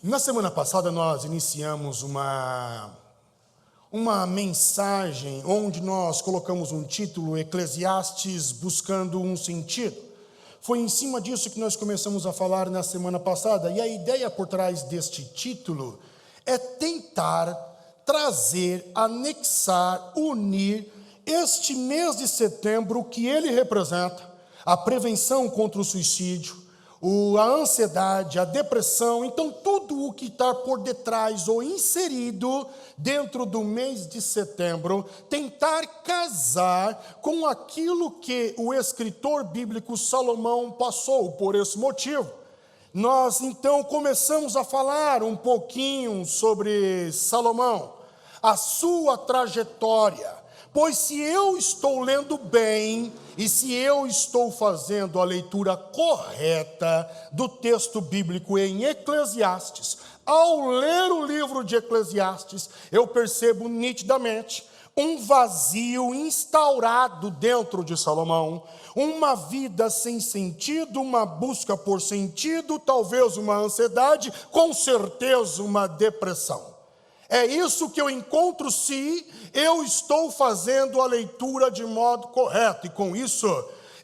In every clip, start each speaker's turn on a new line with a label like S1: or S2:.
S1: Na semana passada nós iniciamos uma mensagem onde nós colocamos um título, Eclesiastes buscando um sentido. Foi em cima disso que nós começamos a falar na semana passada, e a ideia por trás deste título é tentar trazer, anexar, unir este mês de setembro, o que ele representa, a prevenção contra o suicídio, a ansiedade, a depressão, então tudo o que está por detrás ou inserido dentro do mês de setembro, tentar casar com aquilo que o escritor bíblico Salomão passou por esse motivo. Nós então começamos a falar um pouquinho sobre Salomão, a sua trajetória. Pois se eu estou lendo bem, e se eu estou fazendo a leitura correta do texto bíblico em Eclesiastes, ao ler o livro de Eclesiastes, eu percebo nitidamente um vazio instaurado dentro de Salomão, uma vida sem sentido, uma busca por sentido, talvez uma ansiedade, com certeza uma depressão. É isso que eu encontro se eu estou fazendo a leitura de modo correto. E com isso,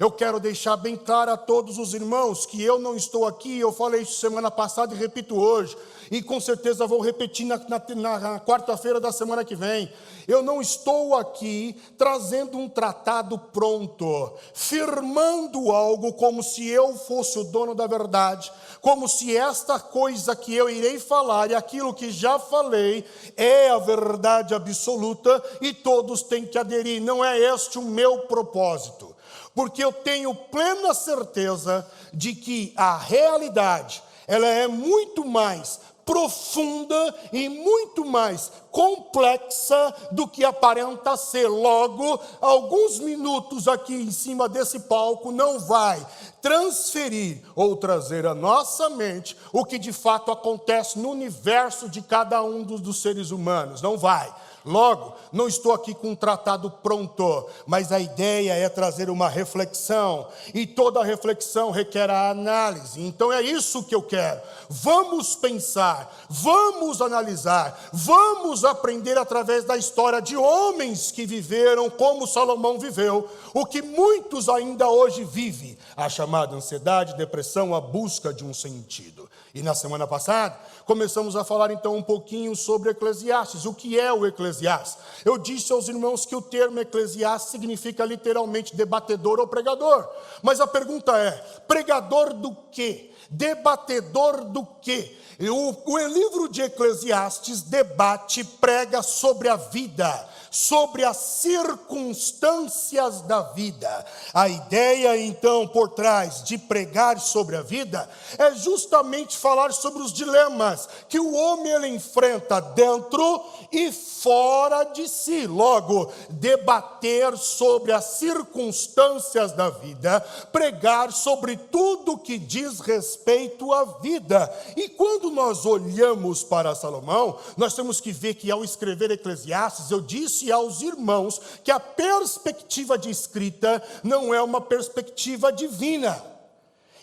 S1: eu quero deixar bem claro a todos os irmãos que eu não estou aqui, eu falei isso semana passada e repito hoje. E com certeza vou repetir na quarta-feira da semana que vem. Eu não estou aqui trazendo um tratado pronto, firmando algo como se eu fosse o dono da verdade, como se esta coisa que eu irei falar e aquilo que já falei é a verdade absoluta e todos têm que aderir. Não é este o meu propósito, porque eu tenho plena certeza de que a realidade, ela é muito mais profunda e muito mais complexa do que aparenta ser. Logo, alguns minutos aqui em cima desse palco não vai transferir ou trazer à nossa mente o que de fato acontece no universo de cada um dos seres humanos. Não vai. Logo, não estou aqui com um tratado pronto, mas a ideia é trazer uma reflexão, e toda reflexão requer a análise. Então é isso que eu quero. Vamos pensar, vamos analisar, vamos aprender através da história de homens que viveram como Salomão viveu, o que muitos ainda hoje vivem, a chamada ansiedade, depressão, a busca de um sentido. E na semana passada, começamos a falar então um pouquinho sobre Eclesiastes. O que é o Eclesiastes? Eu disse aos irmãos que o termo Eclesiastes significa literalmente debatedor ou pregador. Mas a pergunta é, pregador do quê? Debatedor do quê? O livro de Eclesiastes debate, prega sobre a vida, sobre as circunstâncias da vida. A ideia, então, por trás de pregar sobre a vida, é justamente falar sobre os dilemas que o homem ele enfrenta dentro e fora de si. Logo, debater sobre as circunstâncias da vida, pregar sobre tudo que diz respeito à vida. E quando nós olhamos para Salomão, nós temos que ver que ao escrever Eclesiastes, eu disse aos irmãos que a perspectiva de escrita não é uma perspectiva divina.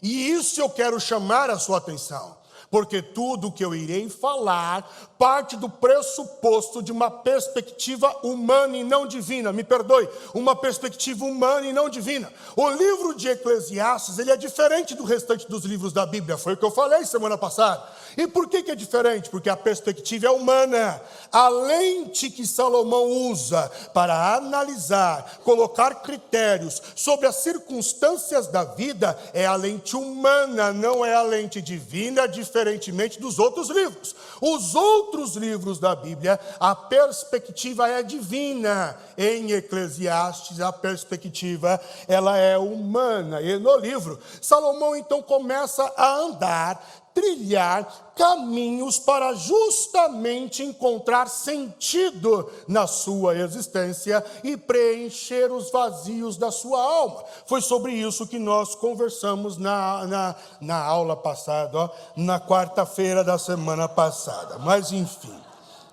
S1: E isso eu quero chamar a sua atenção, porque tudo que eu irei falar parte do pressuposto de uma perspectiva humana e não divina. Me perdoe, uma perspectiva humana e não divina. O livro de Eclesiastes, ele é diferente do restante dos livros da Bíblia. Foi o que eu falei semana passada. E por que é diferente? Porque a perspectiva é humana. A lente que Salomão usa para analisar, colocar critérios sobre as circunstâncias da vida é a lente humana, não é a lente divina, diferentemente dos outros livros. Os outros livros da Bíblia, a perspectiva é divina. Em Eclesiastes, a perspectiva, ela é humana. E no livro, Salomão então começa a andar, trilhar caminhos para justamente encontrar sentido na sua existência e preencher os vazios da sua alma. Foi sobre isso que nós conversamos na aula passada, na quarta-feira da semana passada. Mas enfim,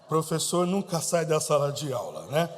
S1: o professor nunca sai da sala de aula, né?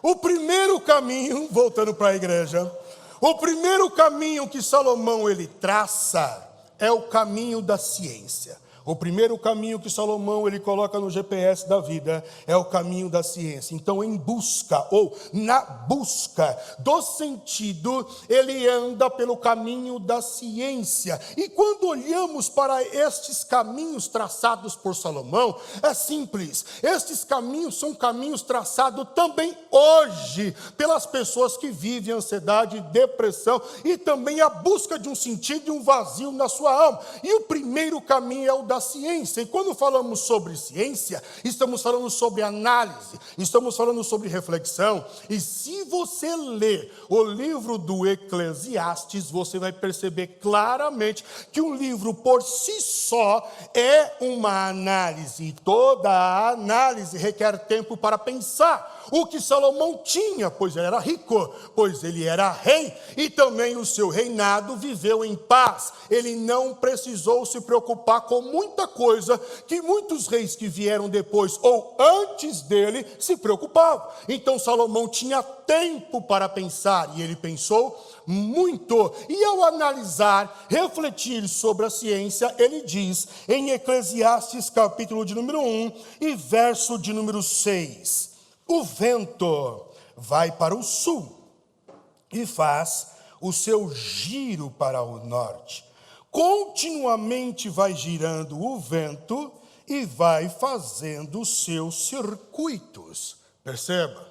S1: O primeiro caminho, voltando para a igreja, o primeiro caminho que Salomão ele traça é o caminho da ciência. O primeiro caminho que Salomão ele coloca no GPS da vida é o caminho da ciência. Então, em busca ou na busca do sentido, ele anda pelo caminho da ciência. E quando olhamos para estes caminhos traçados por Salomão, é simples. Estes caminhos são caminhos traçados também hoje pelas pessoas que vivem ansiedade, depressão e também a busca de um sentido e um vazio na sua alma. E o primeiro caminho é o da ciência. E quando falamos sobre ciência, estamos falando sobre análise, estamos falando sobre reflexão. E se você ler o livro do Eclesiastes, você vai perceber claramente que um livro por si só é uma análise. E toda a análise requer tempo para pensar. O que Salomão tinha, pois ele era rico, pois ele era rei, e também o seu reinado viveu em paz. Ele não precisou se preocupar com muita coisa que muitos reis que vieram depois ou antes dele se preocupavam. Então Salomão tinha tempo para pensar, e ele pensou muito. E ao analisar, refletir sobre a ciência, ele diz em Eclesiastes capítulo de número 1 e verso de número 6: o vento vai para o sul e faz o seu giro para o norte. Continuamente vai girando o vento e vai fazendo os seus circuitos. Perceba,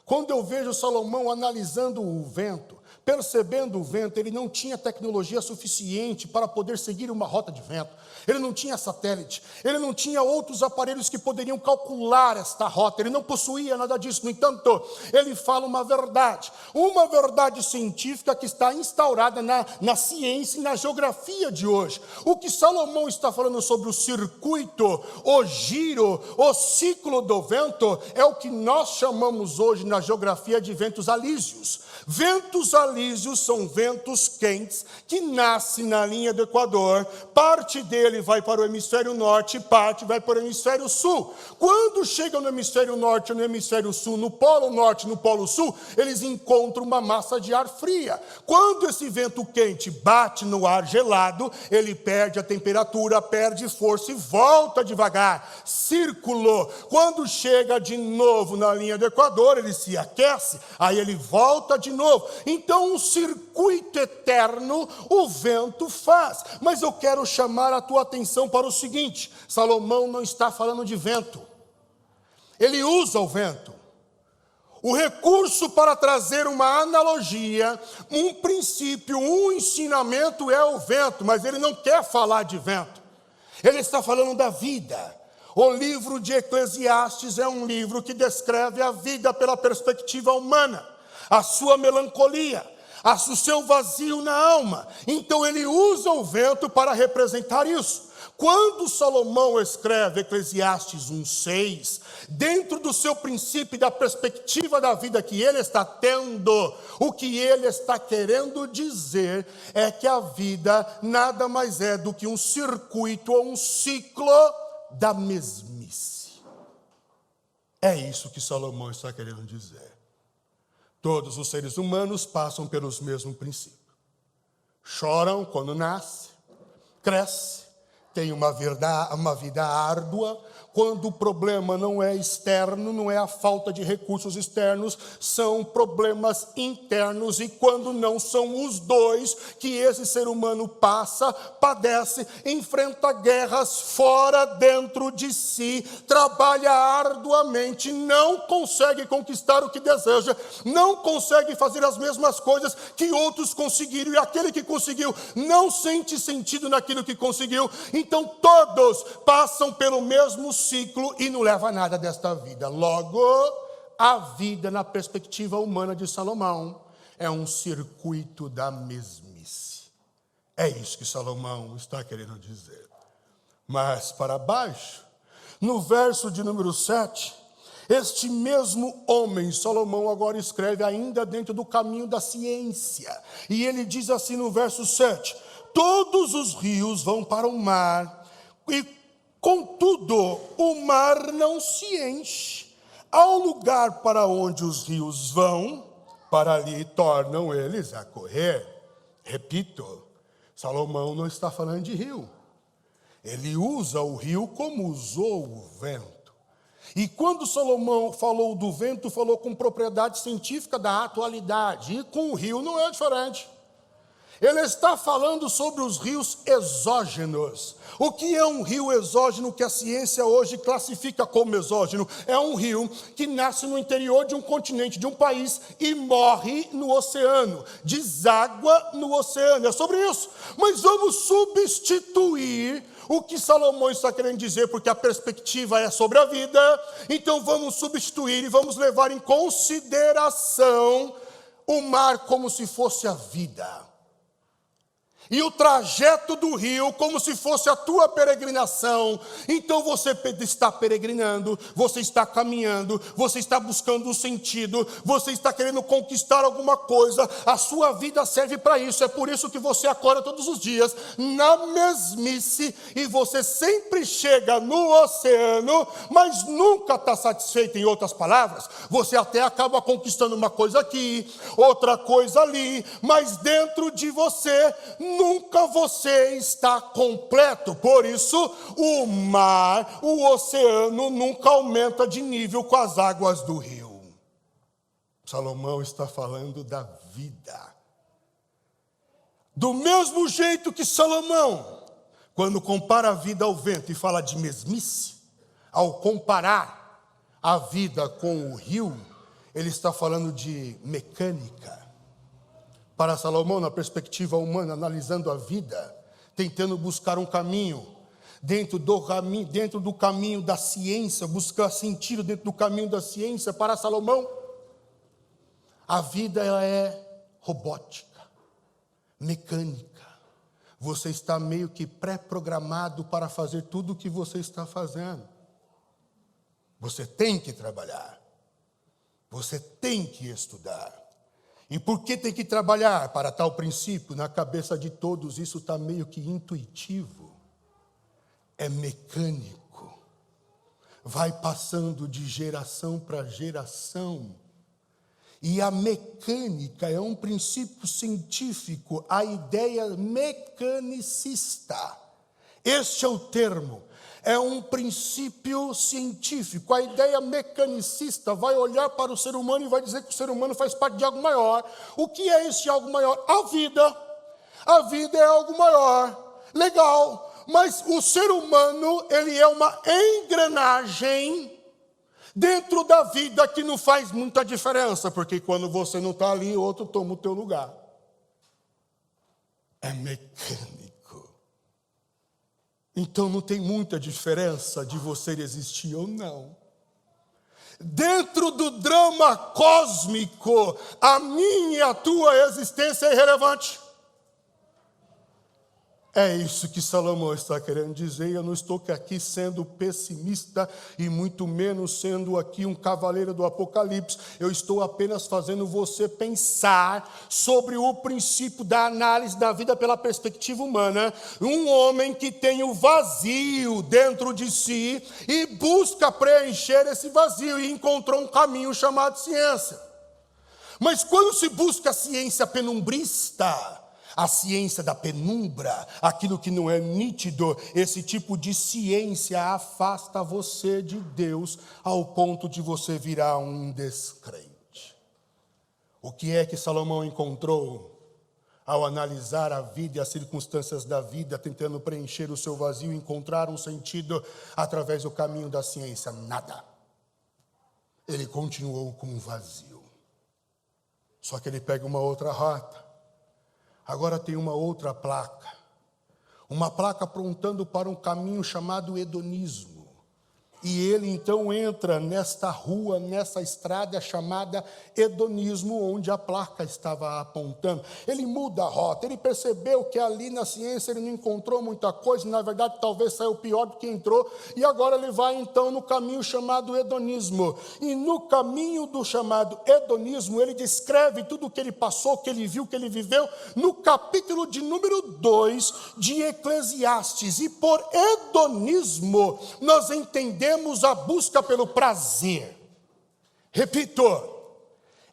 S1: quando eu vejo Salomão analisando o vento, percebendo o vento, ele não tinha tecnologia suficiente para poder seguir uma rota de vento. Ele não tinha satélite, ele não tinha outros aparelhos que poderiam calcular esta rota, ele não possuía nada disso. No entanto, ele fala uma verdade científica que está instaurada na ciência e na geografia de hoje. O que Salomão está falando sobre o circuito, o giro, o ciclo do vento, é o que nós chamamos hoje na geografia de ventos alísios. Ventos alísios são ventos quentes que nascem na linha do Equador, parte dele vai para o hemisfério norte, parte vai para o hemisfério sul. Quando chegam no hemisfério norte e no hemisfério sul, no polo norte e no polo sul, eles encontram uma massa de ar fria. Quando esse vento quente bate no ar gelado, ele perde a temperatura, perde força e volta devagar. Círculo. Quando chega de novo na linha do Equador, ele se aquece, aí ele volta de novo. Então, um circuito eterno o vento faz. Mas eu quero chamar a tua atenção para o seguinte: Salomão não está falando de vento. Ele usa o vento. O recurso para trazer uma analogia, um princípio, um ensinamento é o vento, mas ele não quer falar de vento. Ele está falando da vida. O livro de Eclesiastes é um livro que descreve a vida pela perspectiva humana, a sua melancolia, o seu vazio na alma. Então ele usa o vento para representar isso. Quando Salomão escreve Eclesiastes 1:6, dentro do seu princípio e da perspectiva da vida que ele está tendo, o que ele está querendo dizer é que a vida nada mais é do que um circuito ou um ciclo da mesmice. É isso que Salomão está querendo dizer. Todos os seres humanos passam pelos mesmos princípios. Choram quando nasce, cresce, tem uma vida árdua. Quando o problema não é externo, não é a falta de recursos externos, são problemas internos. E quando não são os dois, que esse ser humano passa, padece, enfrenta guerras fora, dentro de si, trabalha arduamente, não consegue conquistar o que deseja, não consegue fazer as mesmas coisas que outros conseguiram, e aquele que conseguiu não sente sentido naquilo que conseguiu. Então todos passam pelo mesmo ciclo e não leva a nada desta vida. Logo, a vida na perspectiva humana de Salomão é um circuito da mesmice. É isso que Salomão está querendo dizer. Mas para baixo, no verso de número 7, este mesmo homem, Salomão, agora escreve ainda dentro do caminho da ciência. E ele diz assim no verso 7: todos os rios vão para o mar, e contudo, o mar não se enche. Ao lugar para onde os rios vão, para ali tornam eles a correr. Repito, Salomão não está falando de rio. Ele usa o rio como usou o vento. E quando Salomão falou do vento, falou com propriedade científica da atualidade. E com o rio não é diferente. Ele está falando sobre os rios exógenos. O que é um rio exógeno que a ciência hoje classifica como exógeno? É um rio que nasce no interior de um continente, de um país, e morre no oceano, deságua no oceano. É sobre isso. Mas vamos substituir o que Salomão está querendo dizer, porque a perspectiva é sobre a vida. Então vamos substituir e vamos levar em consideração o mar como se fosse a vida. E o trajeto do rio como se fosse a tua peregrinação. Então você está peregrinando, você está caminhando, você está buscando um sentido, você está querendo conquistar alguma coisa. A sua vida serve para isso. É por isso que você acorda todos os dias na mesmice e você sempre chega no oceano, mas nunca está satisfeito. Em outras palavras, você até acaba conquistando uma coisa aqui, outra coisa ali, mas dentro de você nunca você está completo. Por isso, o mar, o oceano nunca aumenta de nível com as águas do rio. Salomão está falando da vida. Do mesmo jeito que Salomão, quando compara a vida ao vento e fala de mesmice, ao comparar a vida com o rio, ele está falando de mecânica. Para Salomão, na perspectiva humana, analisando a vida, tentando buscar um caminho, dentro do caminho da ciência, buscar sentido dentro do caminho da ciência, para Salomão, a vida ela é robótica, mecânica. Você está meio que pré-programado para fazer tudo o que você está fazendo. Você tem que trabalhar, você tem que estudar. E por que tem que trabalhar? Para tal princípio, na cabeça de todos, isso está meio que intuitivo. É mecânico. Vai passando de geração para geração. E a mecânica é um princípio científico, a ideia mecanicista. Este é o termo. É um princípio científico. A ideia mecanicista vai olhar para o ser humano e vai dizer que o ser humano faz parte de algo maior. O que é esse algo maior? A vida. A vida é algo maior. Legal. Mas o ser humano, ele é uma engrenagem dentro da vida que não faz muita diferença. Porque quando você não está ali, outro toma o teu lugar. É mecânico. Então não tem muita diferença de você existir ou não. Dentro do drama cósmico, a minha e a tua existência é irrelevante. É isso que Salomão está querendo dizer. Eu não estou aqui sendo pessimista e muito menos sendo aqui um cavaleiro do Apocalipse. Eu estou apenas fazendo você pensar sobre o princípio da análise da vida pela perspectiva humana. Um homem que tem o vazio dentro de si e busca preencher esse vazio e encontrou um caminho chamado ciência. Mas quando se busca a ciência penumbrista, a ciência da penumbra, aquilo que não é nítido, esse tipo de ciência afasta você de Deus ao ponto de você virar um descrente. O que é que Salomão encontrou ao analisar a vida e as circunstâncias da vida, tentando preencher o seu vazio e encontrar um sentido através do caminho da ciência? Nada. Ele continuou com o vazio. Só que ele pega uma outra rota. Agora tem uma outra placa. Uma placa apontando para um caminho chamado hedonismo. E ele então entra nesta rua, nessa estrada chamada hedonismo, onde a placa estava apontando. Ele muda a rota, ele percebeu que ali na ciência ele não encontrou muita coisa, na verdade talvez saiu pior do que entrou, e agora ele vai então no caminho chamado hedonismo. E no caminho do chamado hedonismo, ele descreve tudo o que ele passou, o que ele viu, o que ele viveu, no capítulo de número 2 de Eclesiastes. E por hedonismo, nós entendemos a busca pelo prazer. Repito,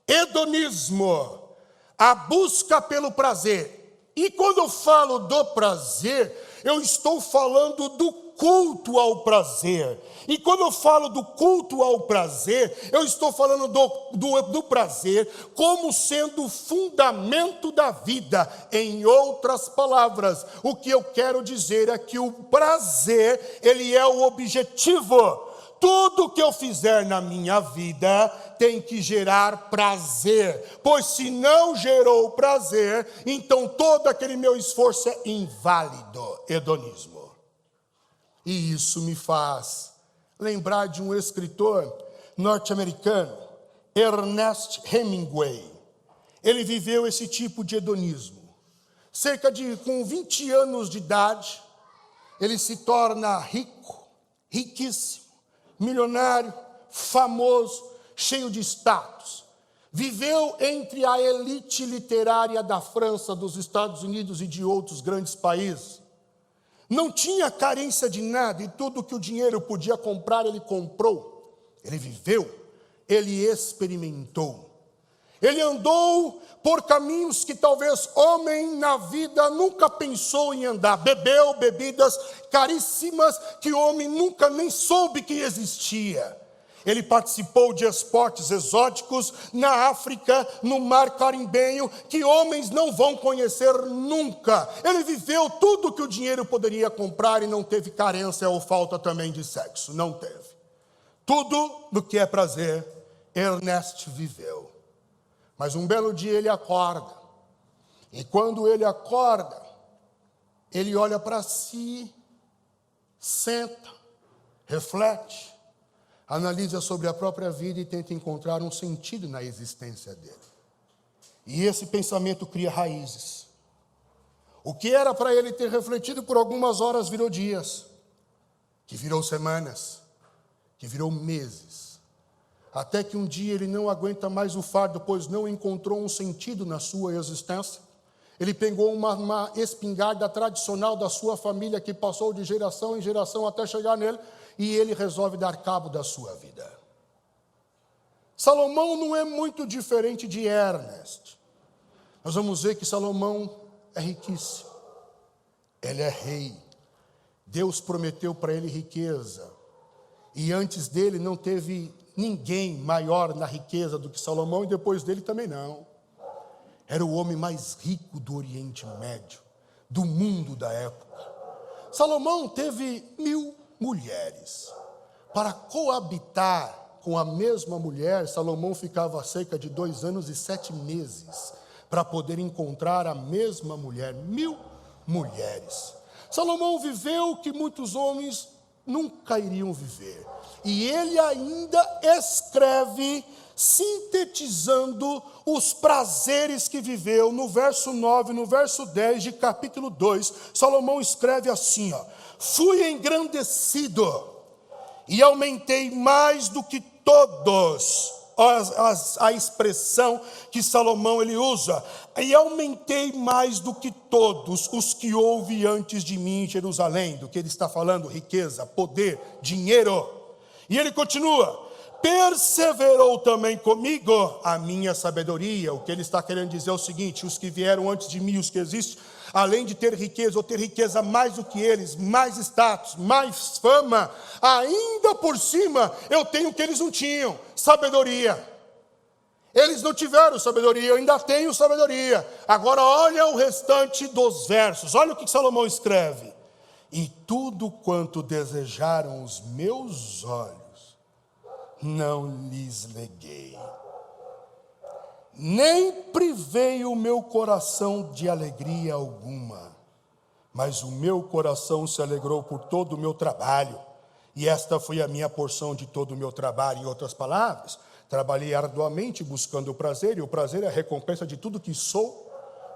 S1: hedonismo, a busca pelo prazer. E quando eu falo do prazer, eu estou falando do culto ao prazer. E quando eu falo do culto ao prazer, eu estou falando do prazer como sendo o fundamento da vida. Em outras palavras, o que eu quero dizer é que o prazer, ele é o objetivo. Tudo que eu fizer na minha vida tem que gerar prazer, pois se não gerou prazer, então todo aquele meu esforço é inválido, hedonismo. E isso me faz lembrar de um escritor norte-americano, Ernest Hemingway. Ele viveu esse tipo de hedonismo. Com 20 anos de idade, ele se torna rico, riquíssimo, milionário, famoso, cheio de status. Viveu entre a elite literária da França, dos Estados Unidos e de outros grandes países. Não tinha carência de nada, e tudo que o dinheiro podia comprar, ele comprou. Ele viveu, ele experimentou. Ele andou por caminhos que talvez homem na vida nunca pensou em andar. Bebeu bebidas caríssimas que o homem nunca nem soube que existia. Ele participou de esportes exóticos na África, no mar Carimbenho, que homens não vão conhecer nunca. Ele viveu tudo que o dinheiro poderia comprar e não teve carência ou falta também de sexo. Não teve. Tudo do que é prazer, Ernest viveu. Mas um belo dia ele acorda. E quando ele acorda, ele olha para si, senta, reflete, analisa sobre a própria vida e tenta encontrar um sentido na existência dele. E esse pensamento cria raízes. O que era para ele ter refletido por algumas horas virou dias, que virou semanas, que virou meses. Até que um dia ele não aguenta mais o fardo, pois não encontrou um sentido na sua existência. Ele pegou uma espingarda tradicional da sua família, que passou de geração em geração até chegar nele, e ele resolve dar cabo da sua vida. Salomão não é muito diferente de Ernest. Nós vamos ver que Salomão é riquíssimo. Ele é rei. Deus prometeu para ele riqueza. E antes dele não teve ninguém maior na riqueza do que Salomão, e depois dele também não. Era o homem mais rico do Oriente Médio, do mundo da época. Salomão teve 1000 mulheres. Para coabitar com a mesma mulher, Salomão ficava cerca de 2 anos e 7 meses para poder encontrar a mesma mulher. 1000 mulheres. Salomão viveu o que muitos homens nunca iriam viver. E ele ainda escreve, sintetizando os prazeres que viveu. No verso 9, no verso 10 de capítulo 2, Salomão escreve assim, fui engrandecido e aumentei mais do que todos. A expressão que Salomão ele usa, e aumentei mais do que todos os que houve antes de mim em Jerusalém. Do que ele está falando? Riqueza, poder, dinheiro. E ele continua, perseverou também comigo a minha sabedoria. O que ele está querendo dizer é o seguinte: os que vieram antes de mim, os que existem, além de ter riqueza, ou ter riqueza mais do que eles, mais status, mais fama, ainda por cima eu tenho o que eles não tinham, sabedoria. Eles não tiveram sabedoria, eu ainda tenho sabedoria. Agora olha o restante dos versos, olha o que Salomão escreve. E tudo quanto desejaram os meus olhos, não lhes neguei. Nem privei o meu coração de alegria alguma, mas o meu coração se alegrou por todo o meu trabalho, e esta foi a minha porção de todo o meu trabalho. Em outras palavras, trabalhei arduamente buscando o prazer, e o prazer é a recompensa de tudo que sou,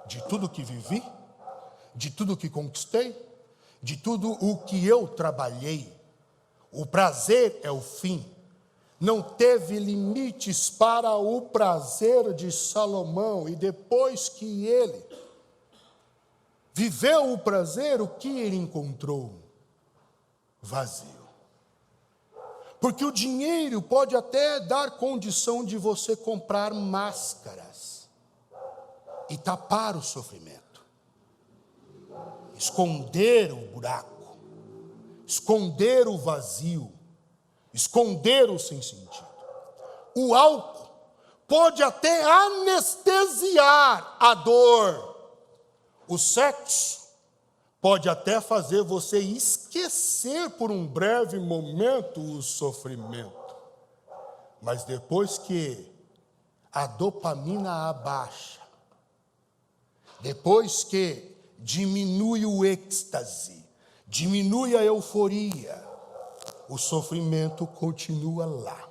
S1: de tudo que vivi, de tudo que conquistei, de tudo o que eu trabalhei. O prazer é o fim. Não teve limites para o prazer de Salomão. E depois que ele viveu o prazer, o que ele encontrou? Vazio. Porque o dinheiro pode até dar condição de você comprar máscaras e tapar o sofrimento. esconder o buraco, esconder o vazio, esconder o sem sentido. O álcool pode até anestesiar a dor. O sexo pode até fazer você esquecer por um breve momento o sofrimento. Mas depois que a dopamina abaixa, depois que diminui o êxtase, diminui a euforia, o sofrimento continua lá.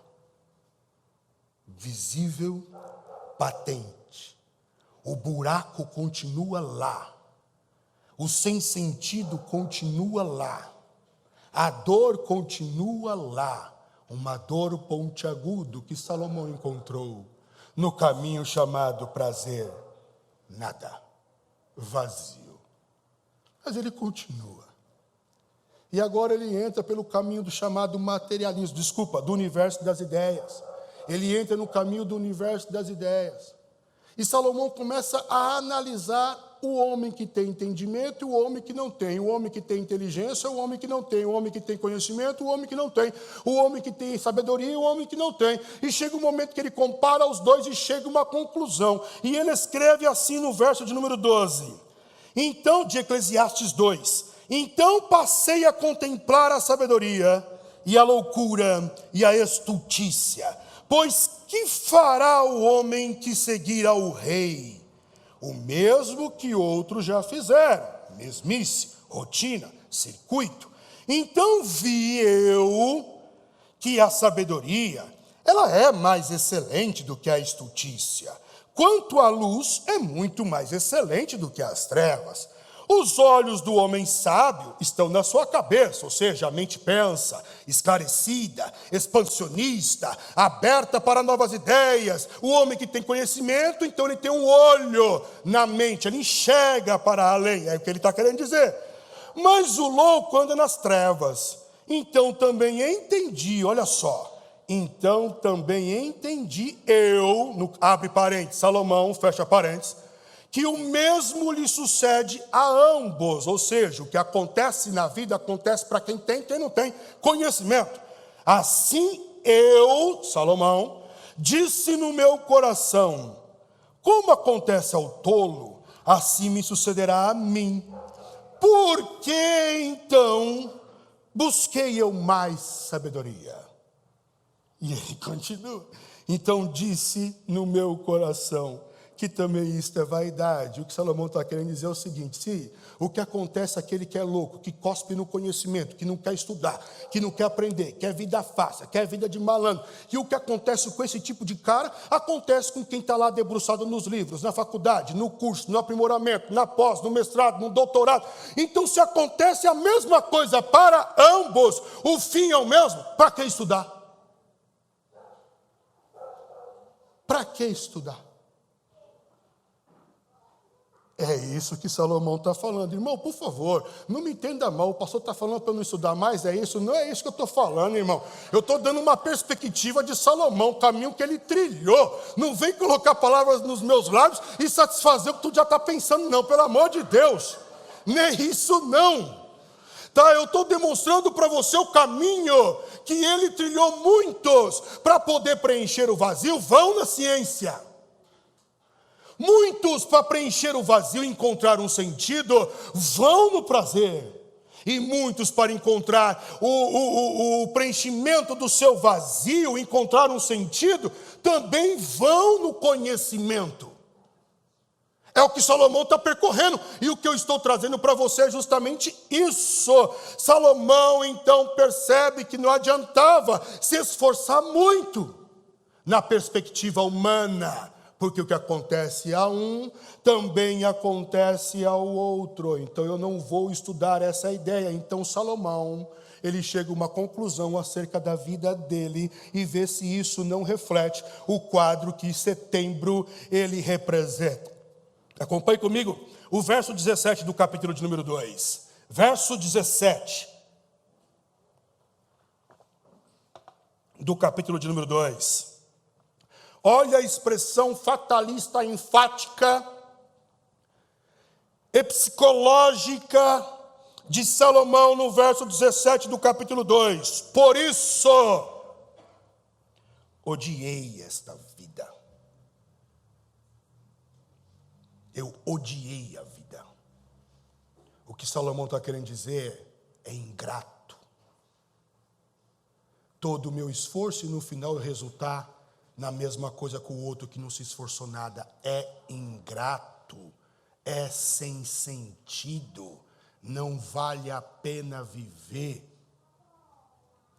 S1: Visível, patente. O buraco continua lá. O sem sentido continua lá. A dor continua lá. Uma dor pontiaguda que Salomão encontrou no caminho chamado prazer. Nada. Vazio. Mas ele continua. E agora ele entra pelo caminho do chamado materialismo. Do universo das ideias. Ele entra no caminho do universo das ideias. E Salomão começa a analisar o homem que tem entendimento e o homem que não tem. O homem que tem inteligência, o homem que não tem. O homem que tem conhecimento, o homem que não tem. O homem que tem sabedoria e o homem que não tem. E chega um momento que ele compara os dois e chega a uma conclusão. E ele escreve assim no verso de número 12. Então, de Eclesiastes 2. Então passei a contemplar a sabedoria e a loucura e a estultícia. Pois que fará o homem que seguir ao rei? O mesmo que outros já fizeram, mesmice, rotina, circuito. Então vi eu que a sabedoria, ela é mais excelente do que a estultícia. Quanto à luz, é muito mais excelente do que as trevas. Os olhos do homem sábio estão na sua cabeça, ou seja, a mente pensa, esclarecida, expansionista, aberta para novas ideias. O homem que tem conhecimento, então ele tem um olho na mente, ele enxerga para além, é o que ele está querendo dizer. Mas o louco anda nas trevas. Então também entendi, olha só, então também entendi abre parênteses, Salomão, fecha parênteses, que o mesmo lhe sucede a ambos, ou seja, o que acontece na vida acontece para quem tem, quem não tem conhecimento. Assim eu, Salomão, disse no meu coração, como acontece ao tolo, assim me sucederá a mim. Por que então busquei eu mais sabedoria? E ele continua. Então disse no meu coração, que também isto é vaidade. O que Salomão está querendo dizer é o seguinte: se o que acontece àquele que é louco, que cospe no conhecimento, que não quer estudar, que não quer aprender, quer vida fácil, quer vida de malandro, e o que acontece com esse tipo de cara, acontece com quem está lá debruçado nos livros, na faculdade, no curso, no aprimoramento, na pós, no mestrado, no doutorado. Então, se acontece a mesma coisa para ambos, o fim é o mesmo, para que estudar? Para que estudar? É isso que Salomão está falando. Irmão, por favor, não me entenda mal. O pastor está falando para eu não estudar mais, é isso? Não é isso que eu estou falando, irmão. Eu estou dando uma perspectiva de Salomão, o caminho que ele trilhou. Não vem colocar palavras nos meus lábios e satisfazer o que tu já está pensando, não. Pelo amor de Deus. Nem isso, não. Tá, eu estou demonstrando para você o caminho que ele trilhou. Muitos, para poder preencher o vazio, vão na ciência. Muitos, para preencher o vazio e encontrar um sentido, vão no prazer. E muitos, para encontrar o preenchimento do seu vazio, encontrar um sentido, também vão no conhecimento. É o que Salomão está percorrendo. E o que eu estou trazendo para você é justamente isso. Salomão, então, percebe que não adiantava se esforçar muito na perspectiva humana. Porque o que acontece a um, também acontece ao outro. Então eu não vou estudar essa ideia. Então Salomão, ele chega a uma conclusão acerca da vida dele e vê se isso não reflete o quadro que Setembro ele representa. Acompanhe comigo o verso 17 do capítulo de número 2. Verso 17 do capítulo de número 2. Olha a expressão fatalista, enfática. e psicológica de Salomão no verso 17 do capítulo 2. Por isso, odiei esta vida. Eu odiei a vida. O que Salomão está querendo dizer é ingrato. Todo o meu esforço e no final resultar na mesma coisa que o outro que não se esforçou nada. É ingrato, é sem sentido, não vale a pena viver.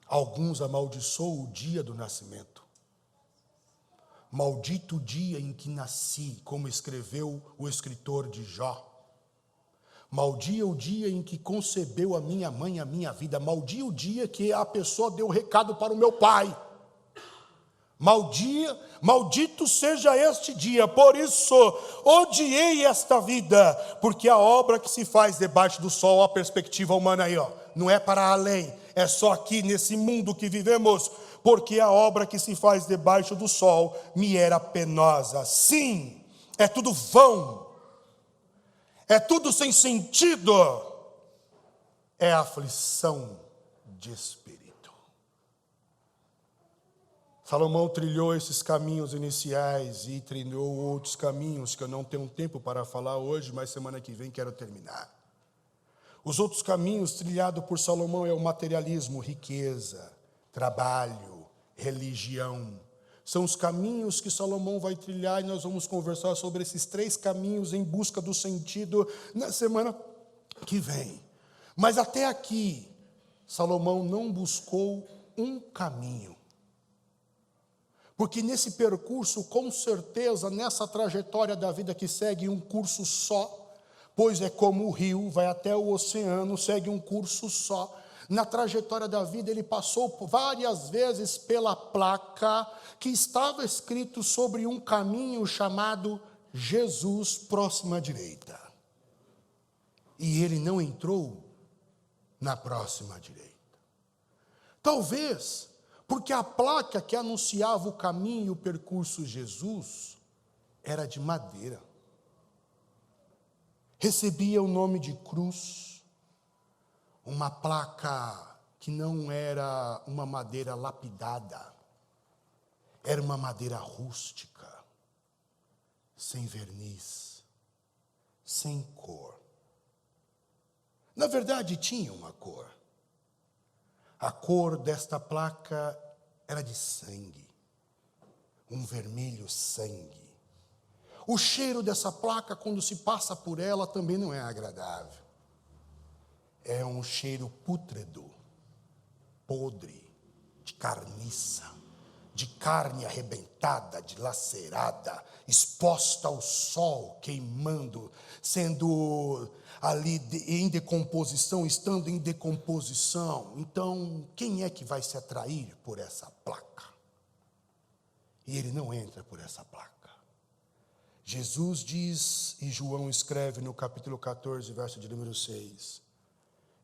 S1: Alguns amaldiçoam o dia do nascimento. Maldito o dia em que nasci, como escreveu o escritor de Jó. Maldia o dia em que concebeu a minha mãe a minha vida. Maldia o dia que a pessoa deu recado para o meu pai. Maldito seja este dia. Por isso, odiei esta vida, porque a obra que se faz debaixo do sol, a perspectiva humana aí, não é para além, é só aqui nesse mundo que vivemos, porque a obra que se faz debaixo do sol me era penosa. Sim, é tudo vão. É tudo sem sentido, é aflição de espírito. Salomão trilhou esses caminhos iniciais e trilhou outros caminhos que eu não tenho tempo para falar hoje, mas semana que vem quero terminar. Os outros caminhos trilhados por Salomão é o materialismo, riqueza, trabalho, religião. São os caminhos que Salomão vai trilhar e nós vamos conversar sobre esses 3 caminhos em busca do sentido na semana que vem. Mas até aqui, Salomão não buscou um caminho. Porque nesse percurso, com certeza, nessa trajetória da vida que segue um curso só, pois é como o rio, vai até o oceano, segue um curso só. Na trajetória da vida, ele passou várias vezes pela placa que estava escrito sobre um caminho chamado Jesus próxima direita. E ele não entrou na próxima direita. Talvez porque a placa que anunciava o caminho e o percurso Jesus era de madeira. Recebia o nome de cruz, uma placa que não era uma madeira lapidada, era uma madeira rústica, sem verniz, sem cor. Na verdade, tinha uma cor. A cor desta placa era de sangue, um vermelho sangue. O cheiro dessa placa, quando se passa por ela, também não é agradável. É um cheiro pútrido, podre, de carniça, de carne arrebentada, dilacerada, exposta ao sol, queimando, sendo ali em decomposição, estando em decomposição. Então, quem é que vai se atrair por essa placa? E ele não entra por essa placa. Jesus diz, e João escreve no capítulo 14, verso de número 6,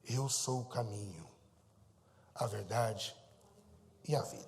S1: eu sou o caminho, a verdade e a vida.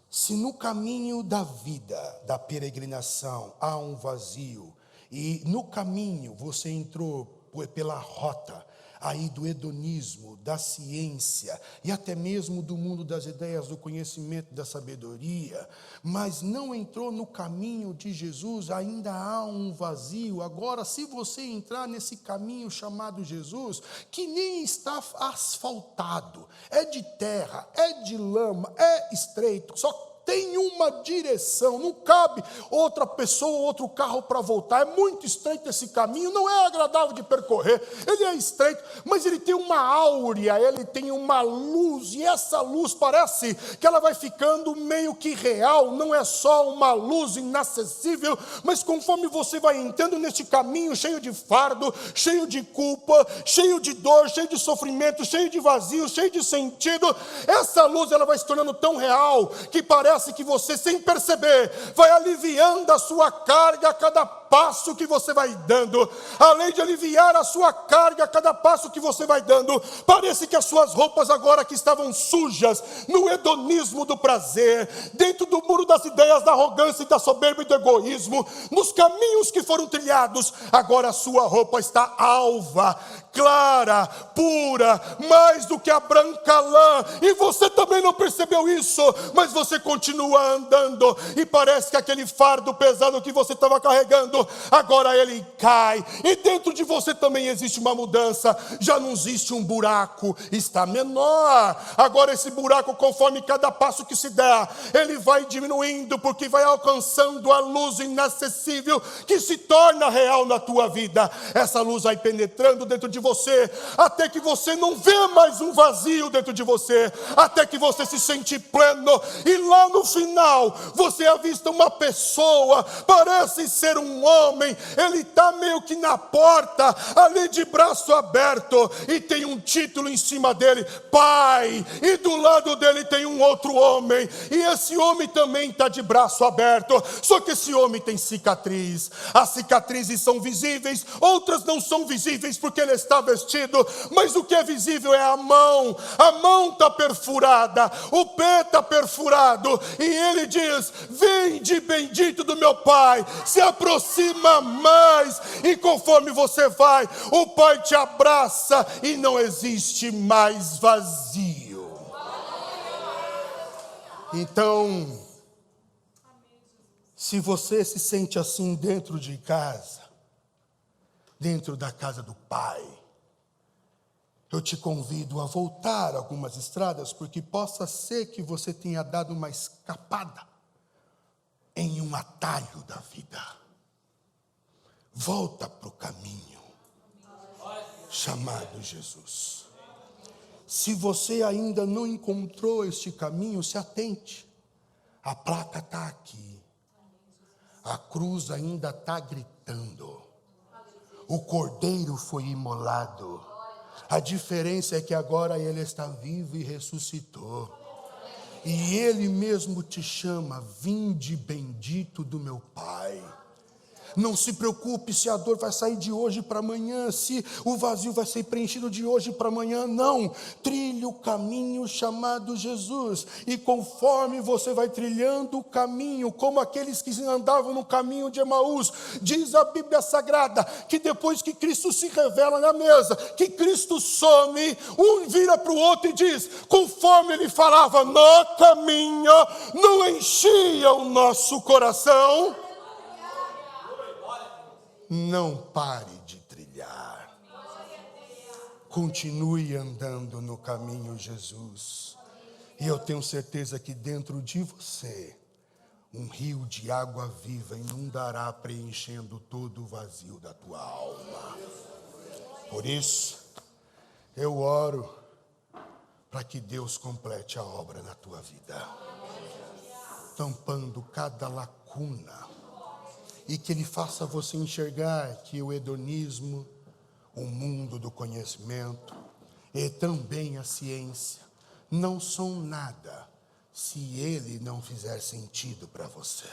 S1: Se no caminho da vida, da peregrinação, há um vazio, e no caminho você entrou pela rota aí do hedonismo, da ciência e até mesmo do mundo das ideias, do conhecimento, da sabedoria, mas não entrou no caminho de Jesus, ainda há um vazio. Agora, se você entrar nesse caminho chamado Jesus, que nem está asfaltado, é de terra, é de lama, é estreito, só tem uma direção, não cabe outra pessoa, outro carro para voltar. É muito estreito esse caminho, não é agradável de percorrer. Ele é estreito, mas ele tem uma áurea, ele tem uma luz, e essa luz parece que ela vai ficando meio que real, não é só uma luz inacessível, mas conforme você vai entrando nesse caminho cheio de fardo, cheio de culpa, cheio de dor, cheio de sofrimento, cheio de vazio, cheio de sentido, essa luz ela vai se tornando tão real que parece parece que você, sem perceber, vai aliviando a sua carga a cada passo que você vai dando. Além de aliviar a sua carga a cada passo que você vai dando, parece que as suas roupas agora que estavam sujas, no hedonismo do prazer, dentro do muro das ideias da arrogância e da soberba e do egoísmo, nos caminhos que foram trilhados, agora a sua roupa está alva, clara, pura, mais do que a branca lã, e você também não percebeu isso, mas você continua andando, e parece que aquele fardo pesado que você estava carregando, agora ele cai, e dentro de você também existe uma mudança, já não existe um buraco, está menor, agora esse buraco, conforme cada passo que se dá, ele vai diminuindo, porque vai alcançando a luz inacessível, que se torna real na tua vida. Essa luz vai penetrando dentro de você, até que você não vê mais um vazio dentro de você, até que você se sente pleno, e lá no final, você avista uma pessoa, parece ser um homem, ele está meio que na porta, ali de braço aberto, e tem um título em cima dele, Pai, e do lado dele tem um outro homem, e esse homem também está de braço aberto, só que esse homem tem cicatriz, as cicatrizes são visíveis, outras não são visíveis porque ele está vestido, mas o que é visível é a mão está perfurada, o pé está perfurado, e ele diz: vinde bendito do meu Pai, se aproxima mais, e conforme você vai, o Pai te abraça, e não existe mais vazio. Então, se você se sente assim dentro de casa, dentro da casa do Pai, eu te convido a voltar algumas estradas, porque possa ser que você tenha dado uma escapada em um atalho da vida. Volta para o caminho chamado Jesus. Se você ainda não encontrou este caminho, se atente. A placa está aqui. A cruz ainda está gritando. O cordeiro foi imolado. A diferença é que agora ele está vivo e ressuscitou. E ele mesmo te chama: vinde bendito do meu Pai. Não se preocupe se a dor vai sair de hoje para amanhã, se o vazio vai ser preenchido de hoje para amanhã, não. Trilhe o caminho chamado Jesus, e conforme você vai trilhando o caminho, como aqueles que andavam no caminho de Emaús, diz a Bíblia Sagrada, que depois que Cristo se revela na mesa, que Cristo some, um vira para o outro e diz, conforme ele falava no caminho, não enchia o nosso coração. Não pare de trilhar. Continue andando no caminho Jesus. E eu tenho certeza que dentro de você, um rio de água viva inundará, preenchendo todo o vazio da tua alma. Por isso, eu oro para que Deus complete a obra na tua vida, tampando cada lacuna, e que Ele faça você enxergar que o hedonismo, o mundo do conhecimento e também a ciência não são nada se ele não fizer sentido para você.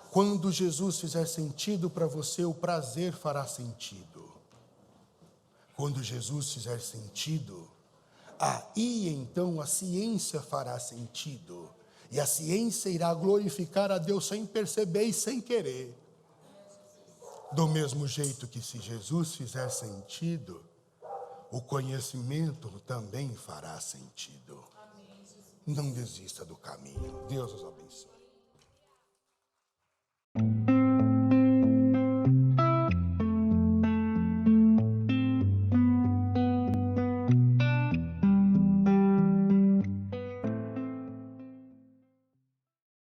S1: Quando Jesus fizer sentido para você, o prazer fará sentido. Quando Jesus fizer sentido, aí então a ciência fará sentido. E a ciência irá glorificar a Deus sem perceber e sem querer. Do mesmo jeito que se Jesus fizer sentido, o conhecimento também fará sentido. Não desista do caminho. Deus os abençoe.